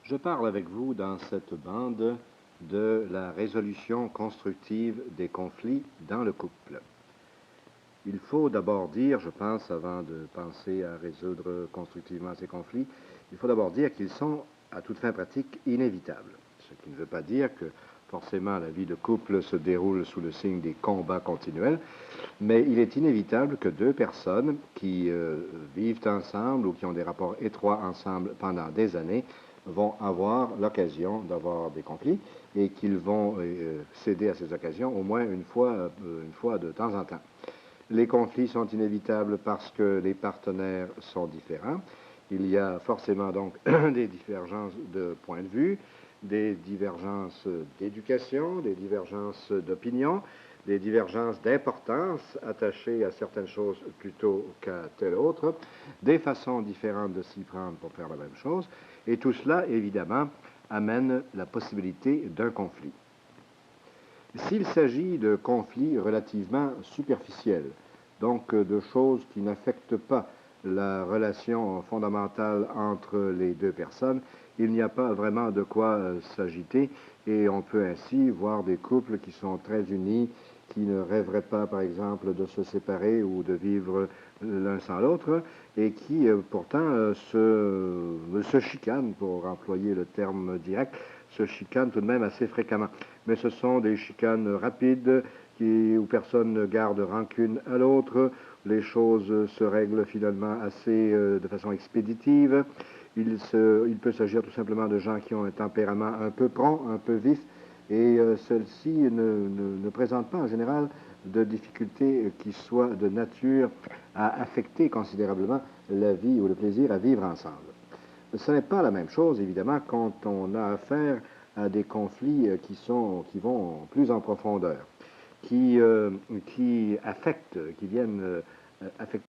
Je parle avec vous dans cette bande de la résolution constructive des conflits dans le couple. Il faut d'abord dire, je pense, avant de penser à résoudre constructivement ces conflits, il faut d'abord dire qu'ils sont, à toute fin pratique, inévitables. Ce qui ne veut pas dire que forcément la vie de couple se déroule sous le signe des combats continuels, mais il est inévitable que deux personnes qui vivent ensemble ou qui ont des rapports étroits ensemble pendant des années vont avoir l'occasion d'avoir des conflits et qu'ils vont céder à ces occasions au moins une fois de temps en temps. Les conflits sont inévitables parce que les partenaires sont différents. Il y a forcément donc des divergences de point de vue, des divergences d'éducation, des divergences d'opinion, des divergences d'importance attachées à certaines choses plutôt qu'à telle autre, des façons différentes de s'y prendre pour faire la même chose, et tout cela, évidemment, amène la possibilité d'un conflit. S'il s'agit de conflits relativement superficiels, donc de choses qui n'affectent pas la relation fondamentale entre les deux personnes, il n'y a pas vraiment de quoi s'agiter et on peut ainsi voir des couples qui sont très unis, qui ne rêveraient pas, par exemple, de se séparer ou de vivre l'un sans l'autre et qui pourtant se chicanent, pour employer le terme direct, se chicanent tout de même assez fréquemment. Mais ce sont des chicanes rapides où personne ne garde rancune à l'autre. Les choses se règlent finalement de façon expéditive. Il peut s'agir tout simplement de gens qui ont un tempérament un peu prompt, un peu vif, et ceux-ci ne présentent pas en général de difficultés qui soient de nature à affecter considérablement la vie ou le plaisir à vivre ensemble. Ce n'est pas la même chose, évidemment, quand on a affaire à des conflits qui vont plus en profondeur, qui viennent affecter